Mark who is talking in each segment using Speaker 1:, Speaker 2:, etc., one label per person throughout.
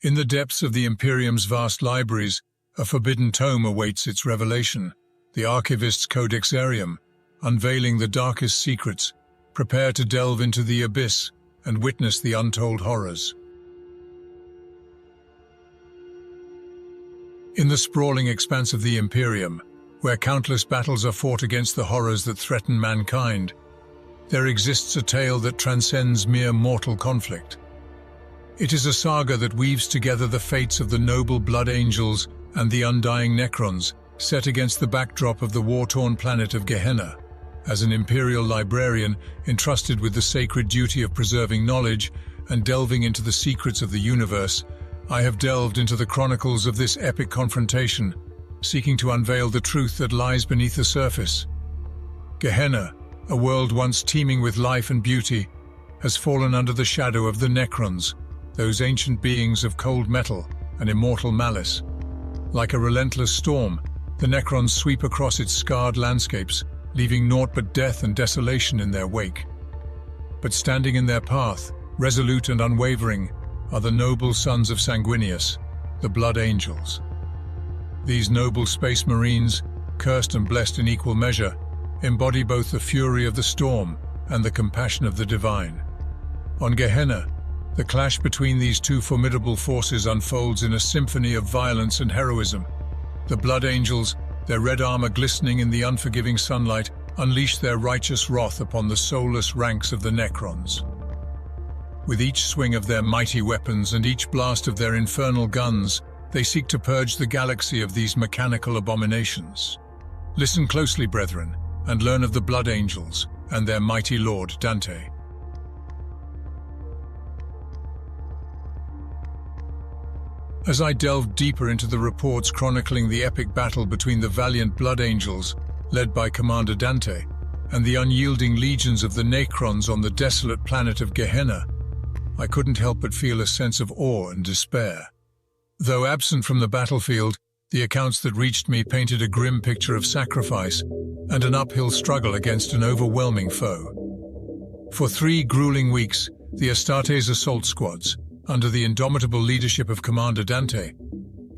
Speaker 1: In the depths of the Imperium's vast libraries, a forbidden tome awaits its revelation, the Archivist's Codex Arium, unveiling the darkest secrets. Prepare to delve into the abyss and witness the untold horrors. In the sprawling expanse of the Imperium, where countless battles are fought against the horrors that threaten mankind, there exists a tale that transcends mere mortal conflict. It is a saga that weaves together the fates of the noble blood angels and the undying Necrons, set against the backdrop of the war-torn planet of Gehenna. As an Imperial librarian entrusted with the sacred duty of preserving knowledge and delving into the secrets of the universe, I have delved into the chronicles of this epic confrontation, seeking to unveil the truth that lies beneath the surface. Gehenna, a world once teeming with life and beauty, has fallen under the shadow of the Necrons, those ancient beings of cold metal and immortal malice. Like a relentless storm, the Necrons sweep across its scarred landscapes, leaving naught but death and desolation in their wake. But standing in their path, resolute and unwavering, are the noble sons of Sanguinius, the Blood Angels. These noble space marines, cursed and blessed in equal measure, embody both the fury of the storm and the compassion of the divine. On Gehenna, the clash between these two formidable forces unfolds in a symphony of violence and heroism. The Blood Angels, their red armor glistening in the unforgiving sunlight, unleash their righteous wrath upon the soulless ranks of the Necrons. With each swing of their mighty weapons and each blast of their infernal guns, they seek to purge the galaxy of these mechanical abominations. Listen closely, brethren, and learn of the Blood Angels and their mighty lord, Dante. As I delved deeper into the reports chronicling the epic battle between the valiant Blood Angels, led by Commander Dante, and the unyielding legions of the Necrons on the desolate planet of Gehenna, I couldn't help but feel a sense of awe and despair. Though absent from the battlefield, the accounts that reached me painted a grim picture of sacrifice and an uphill struggle against an overwhelming foe. For 3 grueling weeks, the Astartes assault squads, under the indomitable leadership of Commander Dante,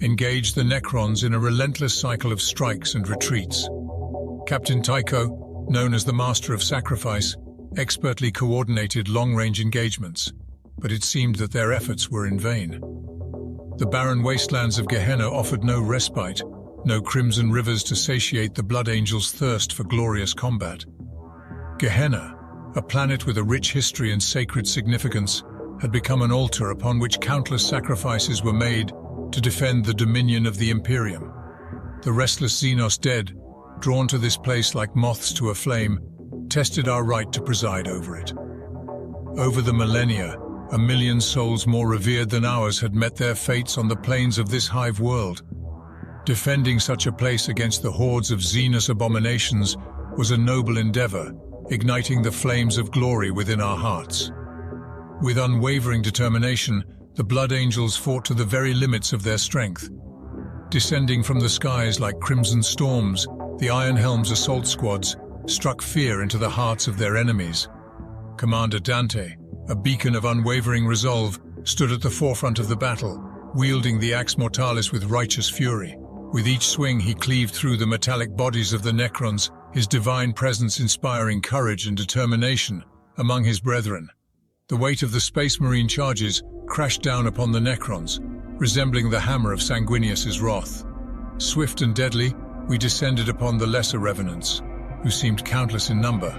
Speaker 1: engaged the Necrons in a relentless cycle of strikes and retreats. Captain Tycho, known as the Master of Sacrifice, expertly coordinated long-range engagements, but it seemed that their efforts were in vain. The barren wastelands of Gehenna offered no respite, no crimson rivers to satiate the Blood Angels' thirst for glorious combat. Gehenna, a planet with a rich history and sacred significance, had become an altar upon which countless sacrifices were made to defend the dominion of the Imperium. The restless Xenos dead, drawn to this place like moths to a flame, tested our right to preside over it. Over the millennia, 1,000,000 souls more revered than ours had met their fates on the plains of this hive world. Defending such a place against the hordes of Xenos abominations was a noble endeavor, igniting the flames of glory within our hearts. With unwavering determination, the Blood Angels fought to the very limits of their strength. Descending from the skies like crimson storms, the Iron Helm's assault squads struck fear into the hearts of their enemies. Commander Dante, a beacon of unwavering resolve, stood at the forefront of the battle, wielding the Axe Mortalis with righteous fury. With each swing he cleaved through the metallic bodies of the Necrons, his divine presence inspiring courage and determination among his brethren. The weight of the Space Marine charges crashed down upon the Necrons, resembling the hammer of Sanguinius's wrath. Swift and deadly, we descended upon the lesser revenants, who seemed countless in number.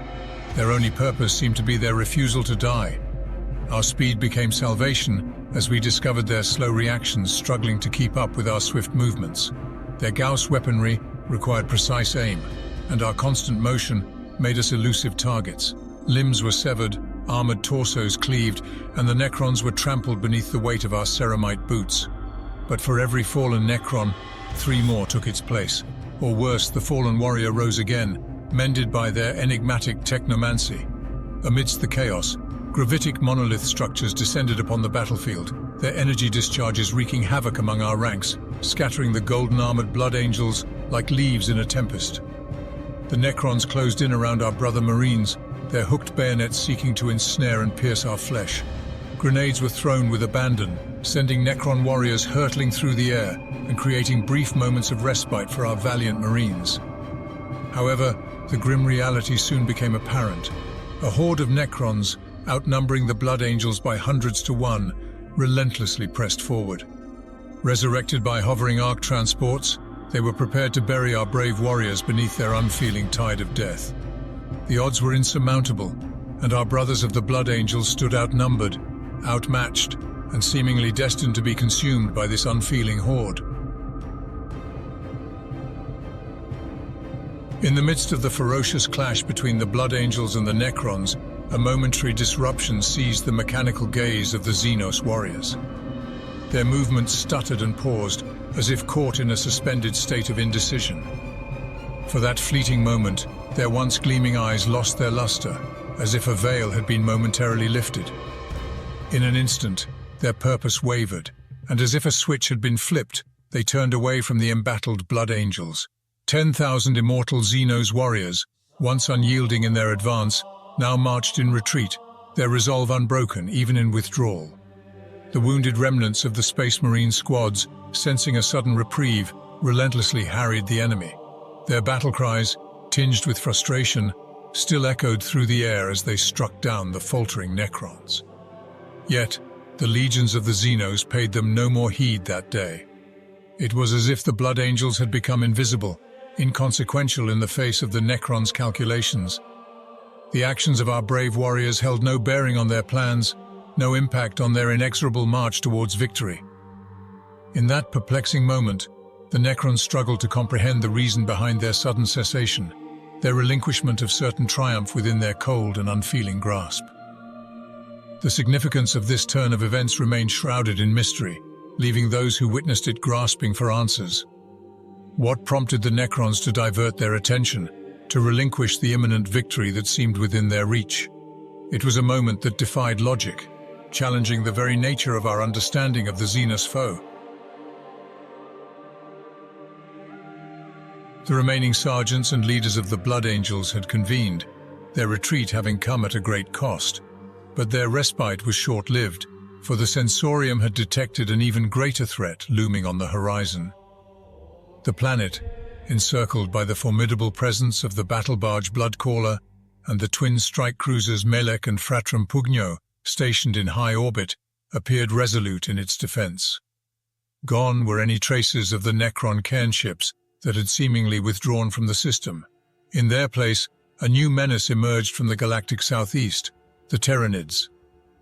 Speaker 1: Their only purpose seemed to be their refusal to die. Our speed became salvation as we discovered their slow reactions struggling to keep up with our swift movements. Their Gauss weaponry required precise aim, and our constant motion made us elusive targets. Limbs were severed, armored torsos cleaved, and the Necrons were trampled beneath the weight of our ceramite boots. But for every fallen Necron, 3 more took its place. Or worse, the fallen warrior rose again, mended by their enigmatic technomancy. Amidst the chaos, gravitic monolith structures descended upon the battlefield, their energy discharges wreaking havoc among our ranks, scattering the golden-armored Blood Angels like leaves in a tempest. The Necrons closed in around our brother Marines, their hooked bayonets seeking to ensnare and pierce our flesh. Grenades were thrown with abandon, sending Necron warriors hurtling through the air and creating brief moments of respite for our valiant Marines. However, the grim reality soon became apparent. A horde of Necrons, outnumbering the Blood Angels by hundreds to one, relentlessly pressed forward. Resurrected by hovering Ark transports, they were prepared to bury our brave warriors beneath their unfeeling tide of death. The odds were insurmountable, and our brothers of the Blood Angels stood outnumbered, outmatched, and seemingly destined to be consumed by this unfeeling horde. In the midst of the ferocious clash between the Blood Angels and the Necrons, a momentary disruption seized the mechanical gaze of the Xenos warriors. Their movements stuttered and paused, as if caught in a suspended state of indecision. For that fleeting moment, their once gleaming eyes lost their luster, as if a veil had been momentarily lifted. In an instant, their purpose wavered, and as if a switch had been flipped, they turned away from the embattled Blood Angels. 10,000 immortal Xenos warriors, once unyielding in their advance, now marched in retreat, their resolve unbroken even in withdrawal. The wounded remnants of the Space Marine squads, sensing a sudden reprieve, relentlessly harried the enemy. Their battle cries, tinged with frustration, still echoed through the air as they struck down the faltering Necrons. Yet, the legions of the Xenos paid them no more heed that day. It was as if the Blood Angels had become invisible, inconsequential in the face of the Necrons' calculations. The actions of our brave warriors held no bearing on their plans, no impact on their inexorable march towards victory. In that perplexing moment, the Necrons struggled to comprehend the reason behind their sudden cessation, their relinquishment of certain triumph within their cold and unfeeling grasp. The significance of this turn of events remained shrouded in mystery, leaving those who witnessed it grasping for answers. What prompted the Necrons to divert their attention, to relinquish the imminent victory that seemed within their reach? It was a moment that defied logic, challenging the very nature of our understanding of the Xenos foe. The remaining sergeants and leaders of the Blood Angels had convened, their retreat having come at a great cost. But their respite was short-lived, for the Sensorium had detected an even greater threat looming on the horizon. The planet, encircled by the formidable presence of the battle barge Bloodcaller and the twin strike cruisers Melek and Fratrum Pugno, stationed in high orbit, appeared resolute in its defense. Gone were any traces of the Necron cairn ships that had seemingly withdrawn from the system. In their place, a new menace emerged from the galactic southeast, the tyranids.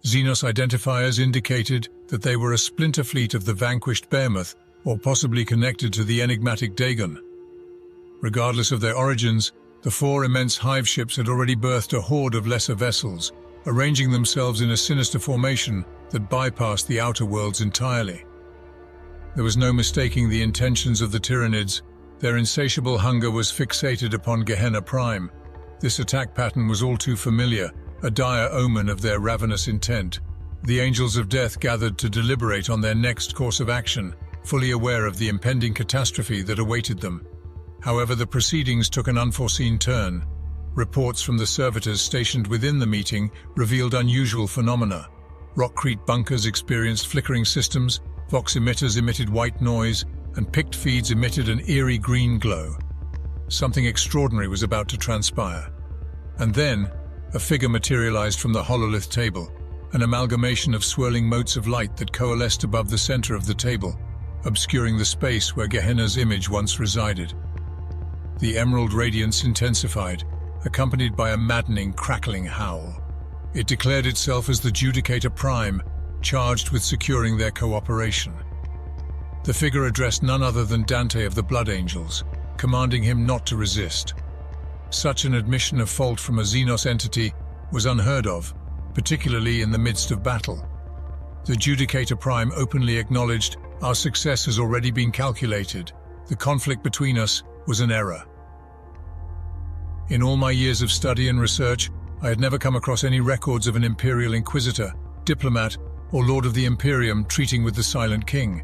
Speaker 1: Xenos identifiers indicated that they were a splinter fleet of the vanquished Behemoth, or possibly connected to the enigmatic Dagon. Regardless of their origins, the four immense hive ships had already birthed a horde of lesser vessels, arranging themselves in a sinister formation that bypassed the outer worlds entirely. There was no mistaking the intentions of the tyranids. Their insatiable hunger was fixated upon Gehenna Prime. This attack pattern was all too familiar, a dire omen of their ravenous intent. The Angels of Death gathered to deliberate on their next course of action, fully aware of the impending catastrophe that awaited them. However, the proceedings took an unforeseen turn. Reports from the servitors stationed within the meeting revealed unusual phenomena. Rockcrete bunkers experienced flickering systems, Vox emitters emitted white noise, and picked feeds emitted an eerie green glow. Something extraordinary was about to transpire. And then, a figure materialized from the hololith table, an amalgamation of swirling motes of light that coalesced above the center of the table, obscuring the space where Gehenna's image once resided. The emerald radiance intensified, accompanied by a maddening, crackling howl. It declared itself as the Judicator Prime, charged with securing their cooperation. The figure addressed none other than Dante of the Blood Angels, commanding him not to resist. Such an admission of fault from a Xenos entity was unheard of, particularly in the midst of battle. The Judicator Prime openly acknowledged, "Our success has already been calculated. The conflict between us was an error." In all my years of study and research, I had never come across any records of an Imperial Inquisitor, diplomat, or Lord of the Imperium treating with the Silent King.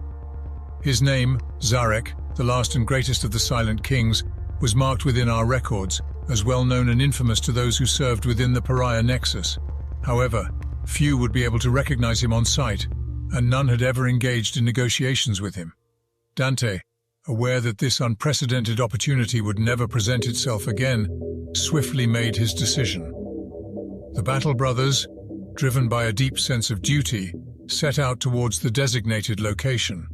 Speaker 1: His name, Zarek, the last and greatest of the Silent Kings, was marked within our records, as well known and infamous to those who served within the Pariah Nexus. However, few would be able to recognize him on sight, and none had ever engaged in negotiations with him. Dante, aware that this unprecedented opportunity would never present itself again, swiftly made his decision. The Battle Brothers, driven by a deep sense of duty, set out towards the designated location.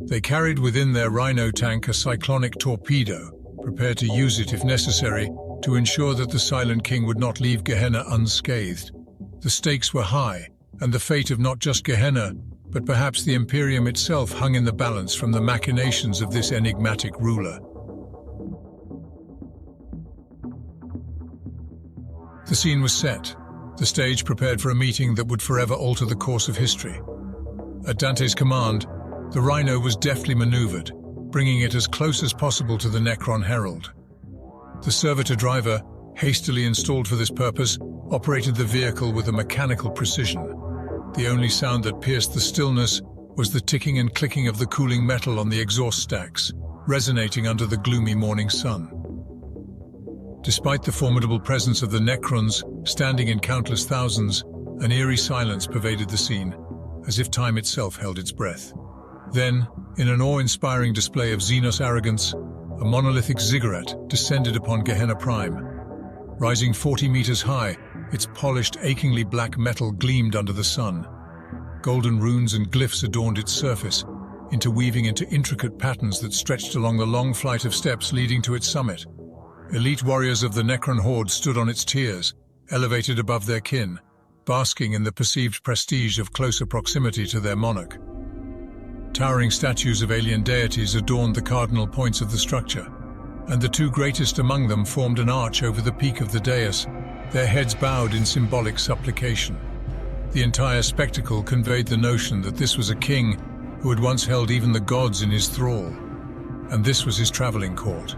Speaker 1: They carried within their Rhino tank a cyclonic torpedo, prepared to use it if necessary to ensure that the Silent King would not leave Gehenna unscathed. The stakes were high, and the fate of not just Gehenna, but perhaps the Imperium itself hung in the balance from the machinations of this enigmatic ruler. The scene was set, the stage prepared for a meeting that would forever alter the course of history. At Dante's command, the Rhino was deftly maneuvered, bringing it as close as possible to the Necron Herald. The servitor driver, hastily installed for this purpose, operated the vehicle with a mechanical precision. The only sound that pierced the stillness was the ticking and clicking of the cooling metal on the exhaust stacks, resonating under the gloomy morning sun. Despite the formidable presence of the Necrons, standing in countless thousands, an eerie silence pervaded the scene, as if time itself held its breath. Then, in an awe-inspiring display of Xenos arrogance, a monolithic ziggurat descended upon Gehenna Prime. Rising 40 meters high, its polished, achingly black metal gleamed under the sun. Golden runes and glyphs adorned its surface, interweaving into intricate patterns that stretched along the long flight of steps leading to its summit. Elite warriors of the Necron Horde stood on its tiers, elevated above their kin, basking in the perceived prestige of closer proximity to their monarch. Towering statues of alien deities adorned the cardinal points of the structure, and the two greatest among them formed an arch over the peak of the dais, their heads bowed in symbolic supplication. The entire spectacle conveyed the notion that this was a king who had once held even the gods in his thrall, and this was his traveling court.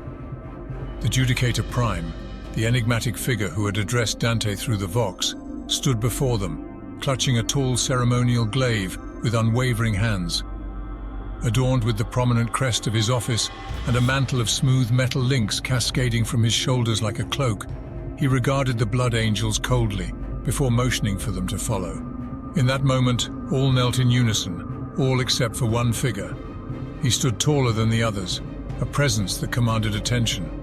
Speaker 1: The Judicator Prime, the enigmatic figure who had addressed Dante through the Vox, stood before them, clutching a tall ceremonial glaive with unwavering hands. Adorned with the prominent crest of his office and a mantle of smooth metal links cascading from his shoulders like a cloak, he regarded the Blood Angels coldly before motioning for them to follow. In that moment, all knelt in unison, all except for one figure. He stood taller than the others, a presence that commanded attention.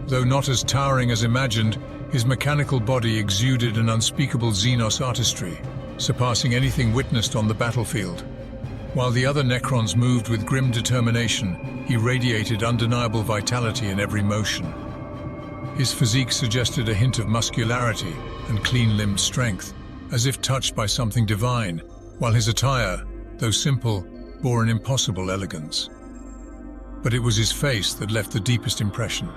Speaker 1: Though not as towering as imagined, his mechanical body exuded an unspeakable Xenos artistry, surpassing anything witnessed on the battlefield. While the other Necrons moved with grim determination, he radiated undeniable vitality in every motion. His physique suggested a hint of muscularity and clean-limbed strength, as if touched by something divine, while his attire, though simple, bore an impossible elegance. But it was his face that left the deepest impression.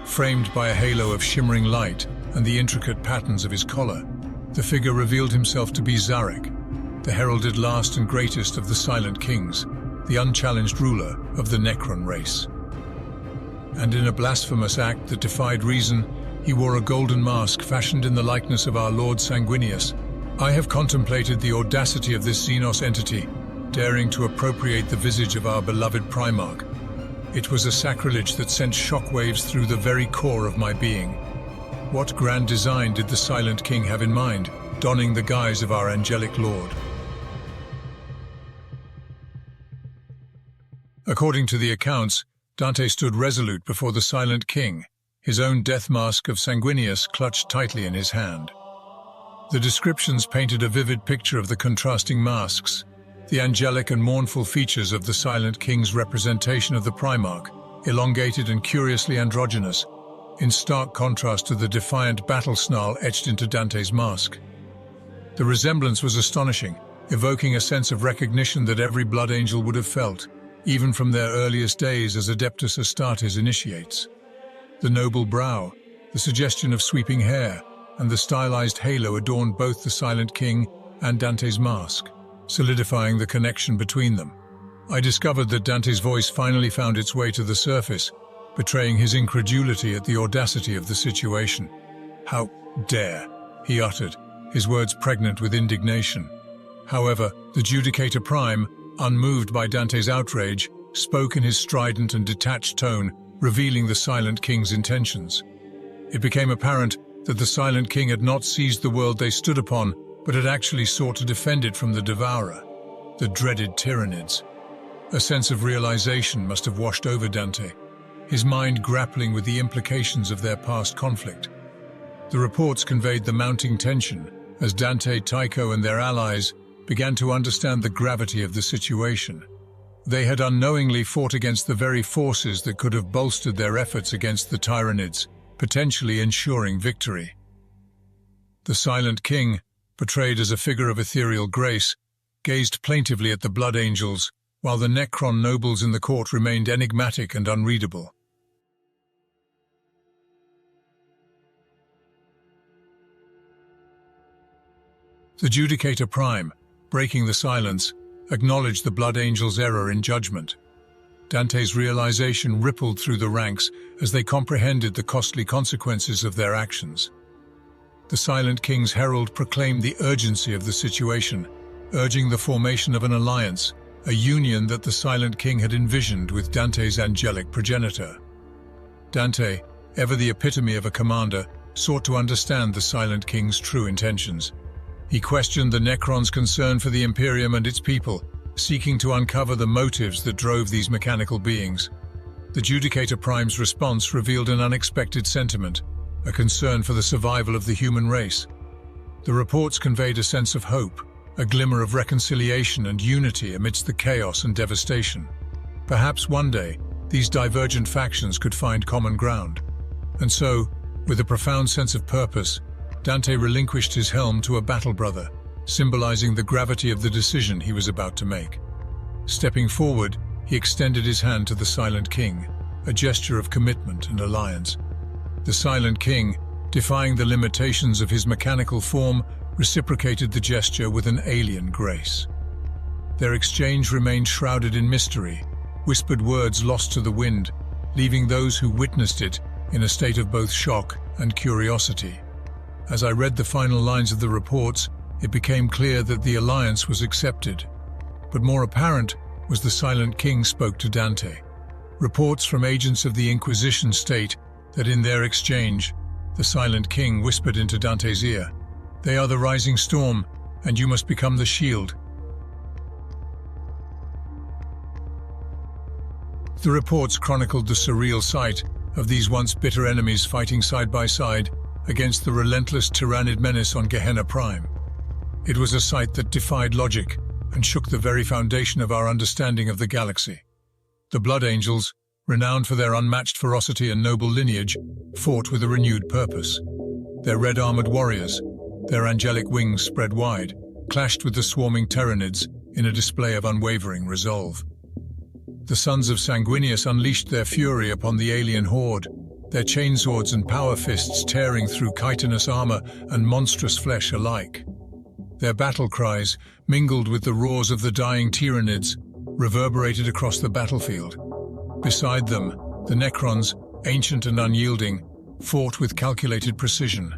Speaker 1: Framed by a halo of shimmering light and the intricate patterns of his collar, the figure revealed himself to be Zarek, the heralded last and greatest of the Silent Kings, the unchallenged ruler of the Necron race. And in a blasphemous act that defied reason, he wore a golden mask fashioned in the likeness of our Lord Sanguinius. I have contemplated the audacity of this Xenos entity, daring to appropriate the visage of our beloved Primarch. It was a sacrilege that sent shockwaves through the very core of my being. What grand design did the Silent King have in mind, donning the guise of our angelic lord? According to the accounts, Dante stood resolute before the Silent King, his own death mask of Sanguinius clutched tightly in his hand. The descriptions painted a vivid picture of the contrasting masks, the angelic and mournful features of the Silent King's representation of the Primarch, elongated and curiously androgynous, in stark contrast to the defiant battle snarl etched into Dante's mask. The resemblance was astonishing, evoking a sense of recognition that every Blood Angel would have felt, even from their earliest days as Adeptus Astartes initiates. The noble brow, the suggestion of sweeping hair, and the stylized halo adorned both the Silent King and Dante's mask, solidifying the connection between them. I discovered that Dante's voice finally found its way to the surface, betraying his incredulity at the audacity of the situation. "How dare," he uttered, his words pregnant with indignation. However, the Judicator Prime, unmoved by Dante's outrage, spoke in his strident and detached tone, revealing the Silent King's intentions. It became apparent that the Silent King had not seized the world they stood upon, but had actually sought to defend it from the Devourer. the dreaded tyranids. A sense of realization must have washed over Dante, his mind grappling with the implications of their past conflict. The reports conveyed the mounting tension as Dante, Tycho, and their allies began to understand the gravity of the situation. They had unknowingly fought against the very forces that could have bolstered their efforts against the tyranids, potentially ensuring victory. The silent king, portrayed as a figure of ethereal grace, gazed plaintively at the blood angels, while the Necron nobles in the court remained enigmatic and unreadable. The Judicator Prime, breaking the silence, acknowledged the blood angels' error in judgment. Dante's realization rippled through the ranks as they comprehended the costly consequences of their actions. The Silent King's herald proclaimed the urgency of the situation, urging the formation of an alliance, a union that the Silent King had envisioned with Dante's angelic progenitor. Dante, ever the epitome of a commander, sought to understand the Silent King's true intentions. He questioned the Necrons' concern for the Imperium and its people, seeking to uncover the motives that drove these mechanical beings. The Judicator Prime's response revealed an unexpected sentiment, a concern for the survival of the human race. The reports conveyed a sense of hope, a glimmer of reconciliation and unity amidst the chaos and devastation. Perhaps one day, these divergent factions could find common ground. And so, with a profound sense of purpose, Dante relinquished his helm to a battle brother, symbolizing the gravity of the decision he was about to make. Stepping forward, he extended his hand to the Silent King, a gesture of commitment and alliance. The Silent King, defying the limitations of his mechanical form, reciprocated the gesture with an alien grace. Their exchange remained shrouded in mystery, whispered words lost to the wind, leaving those who witnessed it in a state of both shock and curiosity. As I read the final lines of the reports, it became clear that the alliance was accepted. But more apparent was the Silent King spoke to Dante. Reports from agents of the Inquisition state that in their exchange, the Silent King whispered into Dante's ear, "They are the rising storm, and you must become the shield." The reports chronicled the surreal sight of these once bitter enemies fighting side by side against the relentless tyrannid menace on Gehenna Prime. It was a sight that defied logic and shook the very foundation of our understanding of the galaxy. The Blood Angels, renowned for their unmatched ferocity and noble lineage, fought with a renewed purpose. Their red-armored warriors, their angelic wings spread wide, clashed with the swarming tyranids in a display of unwavering resolve. The sons of Sanguinius unleashed their fury upon the alien horde, their chainswords and power fists tearing through chitinous armor and monstrous flesh alike. Their battle cries, mingled with the roars of the dying tyranids, reverberated across the battlefield. Beside them, the Necrons, ancient and unyielding, fought with calculated precision.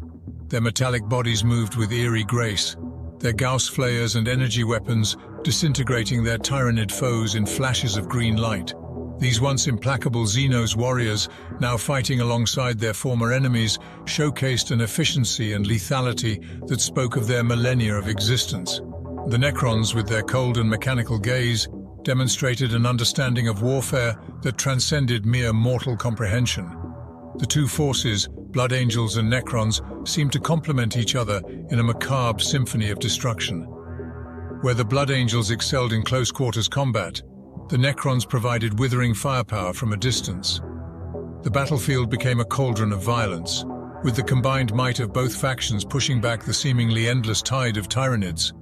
Speaker 1: Their metallic bodies moved with eerie grace, their Gauss flares and energy weapons disintegrating their tyrannid foes in flashes of green light. These once implacable Xenos warriors, now fighting alongside their former enemies, showcased an efficiency and lethality that spoke of their millennia of existence. The Necrons, with their cold and mechanical gaze, demonstrated an understanding of warfare that transcended mere mortal comprehension. The two forces, Blood Angels and Necrons, seemed to complement each other in a macabre symphony of destruction. Where the Blood Angels excelled in close-quarters combat, the Necrons provided withering firepower from a distance. The battlefield became a cauldron of violence, with the combined might of both factions pushing back the seemingly endless tide of tyranids.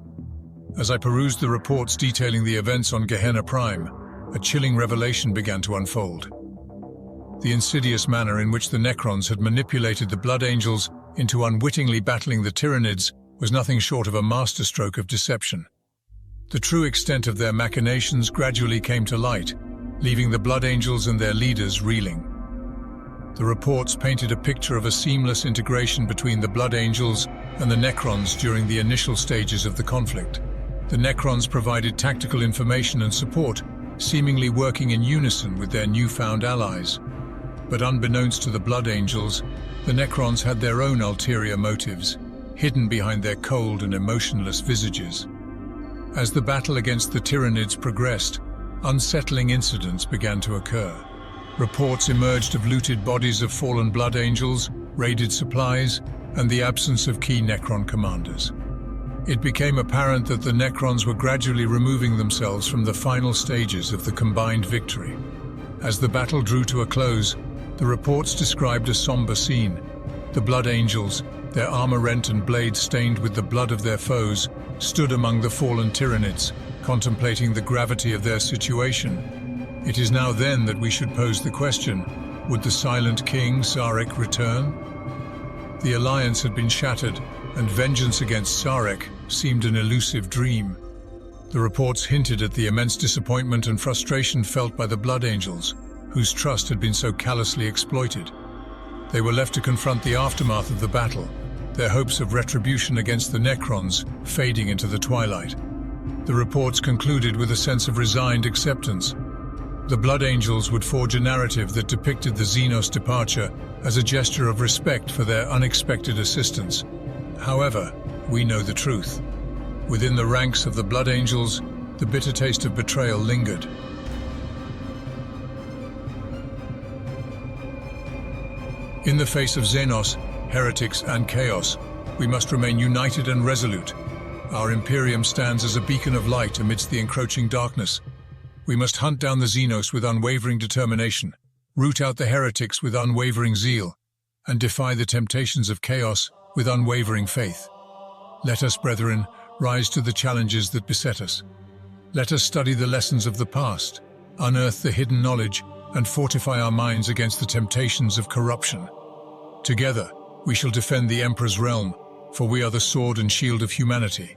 Speaker 1: As I perused the reports detailing the events on Gehenna Prime, a chilling revelation began to unfold. The insidious manner in which the Necrons had manipulated the Blood Angels into unwittingly battling the tyranids was nothing short of a masterstroke of deception. The true extent of their machinations gradually came to light, leaving the Blood Angels and their leaders reeling. The reports painted a picture of a seamless integration between the Blood Angels and the Necrons during the initial stages of the conflict. The Necrons provided tactical information and support, seemingly working in unison with their newfound allies. But unbeknownst to the Blood Angels, the Necrons had their own ulterior motives, hidden behind their cold and emotionless visages. As the battle against the tyranids progressed, unsettling incidents began to occur. Reports emerged of looted bodies of fallen blood angels, raided supplies, and the absence of key Necron commanders. It became apparent that the Necrons were gradually removing themselves from the final stages of the combined victory. As the battle drew to a close, the reports described a somber scene. The Blood Angels, their armor rent and blades stained with the blood of their foes, stood among the fallen tyranids, contemplating the gravity of their situation. It is now then that we should pose the question, would the Silent King, Sarek, return? The alliance had been shattered, and vengeance against Sarek seemed an elusive dream. The reports hinted at the immense disappointment and frustration felt by the Blood Angels, whose trust had been so callously exploited. They were left to confront the aftermath of the battle, their hopes of retribution against the Necrons fading into the twilight. The reports concluded with a sense of resigned acceptance. The Blood Angels would forge a narrative that depicted the Xenos departure as a gesture of respect for their unexpected assistance. However, we know the truth. Within the ranks of the Blood Angels, the bitter taste of betrayal lingered. In the face of Xenos, heretics, and chaos, we must remain united and resolute. Our Imperium stands as a beacon of light amidst the encroaching darkness. We must hunt down the Xenos with unwavering determination, root out the heretics with unwavering zeal, and defy the temptations of chaos with unwavering faith. Let us, brethren, rise to the challenges that beset us. Let us study the lessons of the past, unearth the hidden knowledge, and fortify our minds against the temptations of corruption. Together, we shall defend the Emperor's realm, for we are the sword and shield of humanity.